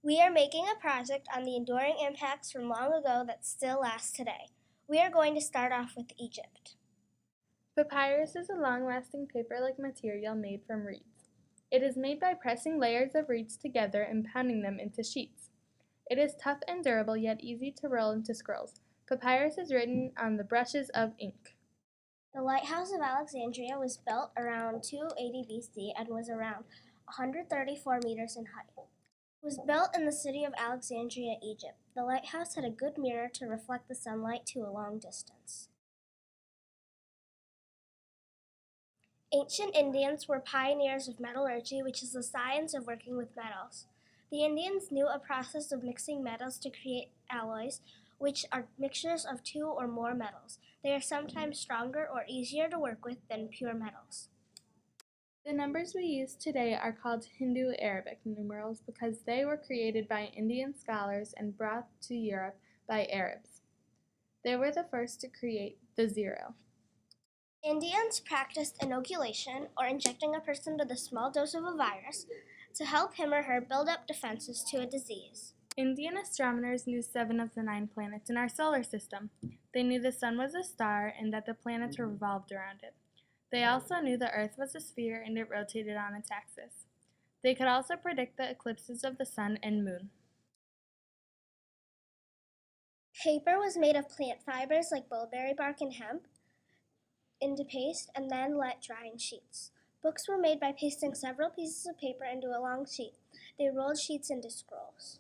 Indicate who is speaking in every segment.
Speaker 1: We are making a project on the enduring impacts from long ago that still last today. We are going to start off with Egypt.
Speaker 2: Papyrus is a long-lasting paper-like material made from reeds. It is made by pressing layers of reeds together and pounding them into sheets. It is tough and durable, yet easy to roll into scrolls. Papyrus is written on the brushes of ink.
Speaker 1: The Lighthouse of Alexandria was built around 280 BC and was around 134 meters in height. It was built in the city of Alexandria, Egypt. The lighthouse had a good mirror to reflect the sunlight to a long distance. Ancient Indians were pioneers of metallurgy, which is the science of working with metals. The Indians knew a process of mixing metals to create alloys, which are mixtures of two or more metals. They are sometimes stronger or easier to work with than pure metals.
Speaker 2: The numbers we use today are called Hindu-Arabic numerals because they were created by Indian scholars and brought to Europe by Arabs. They were the first to create the zero.
Speaker 1: Indians practiced inoculation, or injecting a person with a small dose of a virus, to help him or her build up defenses to a disease.
Speaker 2: Indian astronomers knew 7 of the 9 planets in our solar system. They knew the sun was a star and that the planets revolved around it. They also knew the Earth was a sphere and it rotated on its axis. They could also predict the eclipses of the sun and moon.
Speaker 1: Paper was made of plant fibers like mulberry bark and hemp into paste and then let dry in sheets. Books were made by pasting several pieces of paper into a long sheet. They rolled sheets into scrolls.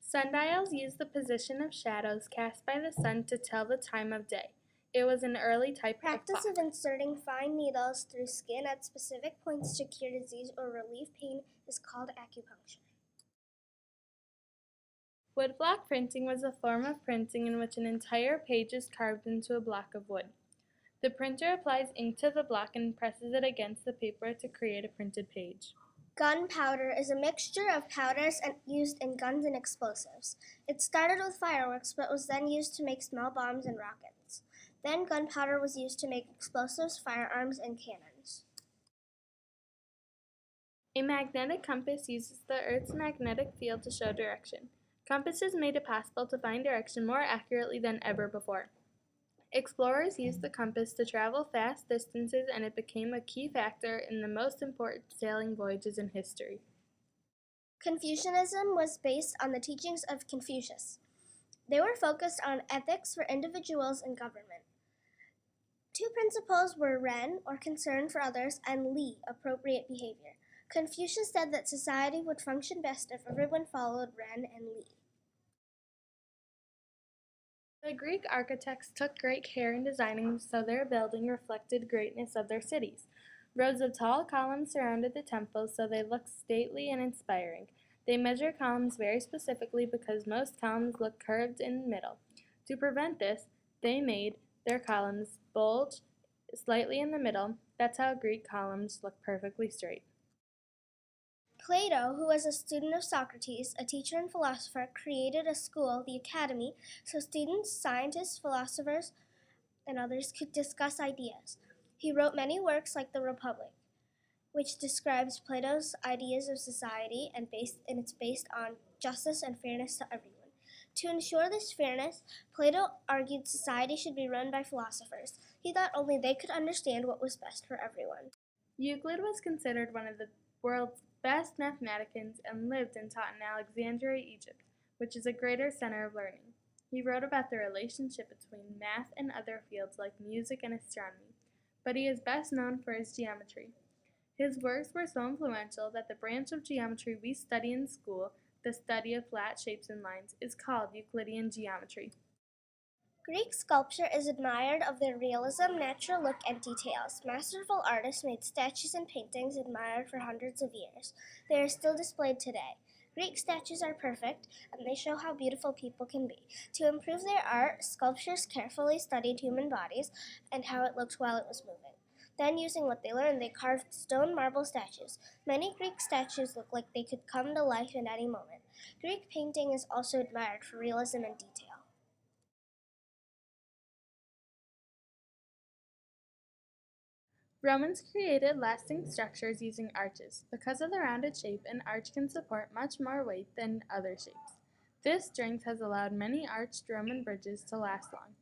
Speaker 2: Sundials used the position of shadows cast by the sun to tell the time of day. It was an early type
Speaker 1: Practice
Speaker 2: of
Speaker 1: of inserting fine needles through skin at specific points to cure disease or relieve pain is called acupuncture.
Speaker 2: Woodblock printing was a form of printing in which an entire page is carved into a block of wood. The printer applies ink to the block and presses it against the paper to create a printed page.
Speaker 1: Gunpowder is a mixture of powders used in guns and explosives. It started with fireworks, but was then used to make small bombs and rockets. Then gunpowder was used to make explosives, firearms, and cannons.
Speaker 2: A magnetic compass uses the Earth's magnetic field to show direction. Compasses made it possible to find direction more accurately than ever before. Explorers used the compass to travel vast distances, and it became a key factor in the most important sailing voyages in history.
Speaker 1: Confucianism was based on the teachings of Confucius. They were focused on ethics for individuals and government. Two principles were ren, or concern for others, and li, appropriate behavior. Confucius said that society would function best if everyone followed ren and li.
Speaker 2: The Greek architects took great care in designing so their building reflected greatness of their cities. Rows of tall columns surrounded the temples so they looked stately and inspiring. They measured columns very specifically because most columns look curved in the middle. To prevent this, they made their columns bulge slightly in the middle. That's how Greek columns look perfectly straight.
Speaker 1: Plato, who was a student of Socrates, a teacher and philosopher, created a school, the Academy, so students, scientists, philosophers, and others could discuss ideas. He wrote many works like the Republic, which describes Plato's ideas of society and it's based on justice and fairness to everyone. To ensure this fairness, Plato argued society should be run by philosophers. He thought only they could understand what was best for everyone.
Speaker 2: Euclid was considered one of the world's best mathematicians and lived and taught in Alexandria, Egypt, which is a greater center of learning. He wrote about the relationship between math and other fields like music and astronomy, but he is best known for his geometry. His works were so influential that the branch of geometry we study in school, the study of flat shapes and lines, is called Euclidean Geometry.
Speaker 1: Greek sculpture is admired of their realism, natural look, and details. Masterful artists made statues and paintings admired for hundreds of years. They are still displayed today. Greek statues are perfect, and they show how beautiful people can be. To improve their art, sculptors carefully studied human bodies and how it looked while it was moving. Then, using what they learned, they carved stone marble statues. Many Greek statues look like they could come to life at any moment. Greek painting is also admired for realism and detail.
Speaker 2: Romans created lasting structures using arches. Because of the rounded shape, an arch can support much more weight than other shapes. This strength has allowed many arched Roman bridges to last long.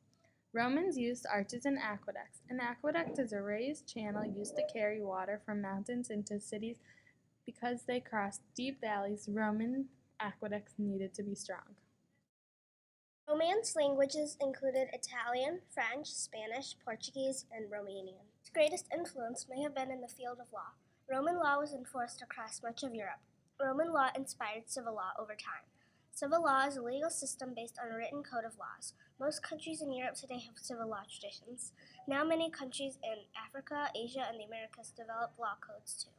Speaker 2: Romans used arches and aqueducts. An aqueduct is a raised channel used to carry water from mountains into cities. Because they crossed deep valleys, Roman aqueducts needed to be strong.
Speaker 1: Romance languages included Italian, French, Spanish, Portuguese, and Romanian. Its greatest influence may have been in the field of law. Roman law was enforced across much of Europe. Roman law inspired civil law over time. Civil law is a legal system based on a written code of laws. Most countries in Europe today have civil law traditions. Now many countries in Africa, Asia, and the Americas develop law codes too.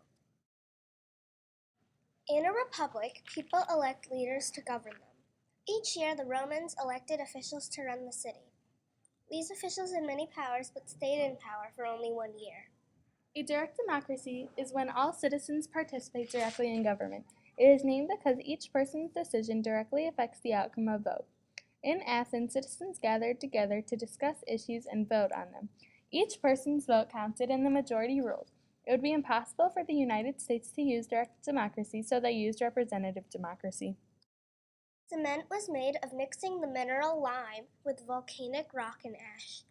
Speaker 1: In a republic, people elect leaders to govern them. Each year, the Romans elected officials to run the city. These officials had many powers but stayed in power for only 1 year.
Speaker 2: A direct democracy is when all citizens participate directly in government. It is named because each person's decision directly affects the outcome of a vote. In Athens, citizens gathered together to discuss issues and vote on them. Each person's vote counted and the majority ruled. It would be impossible for the United States to use direct democracy, so they used representative democracy.
Speaker 1: Cement was made of mixing the mineral lime with volcanic rock and ash.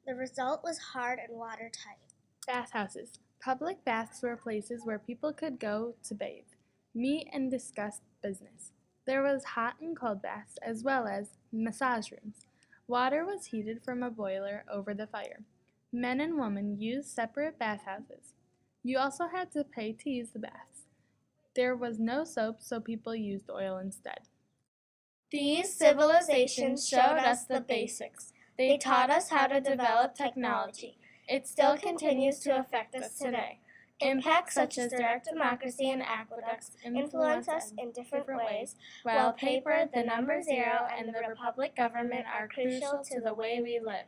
Speaker 1: The result was hard and watertight.
Speaker 2: Bathhouses. Public baths were places where people could go to bathe, meet, and discuss business. There was hot and cold baths, as well as massage rooms. Water was heated from a boiler over the fire. Men and women used separate bathhouses. You also had to pay to use the baths. There was no soap, so people used oil instead.
Speaker 1: These civilizations showed us the basics. They taught us how to develop technology. It still continues to affect us today. Impacts such as direct democracy and aqueducts influence us in different ways, while paper, the number zero, and the republic government are crucial to the way we live.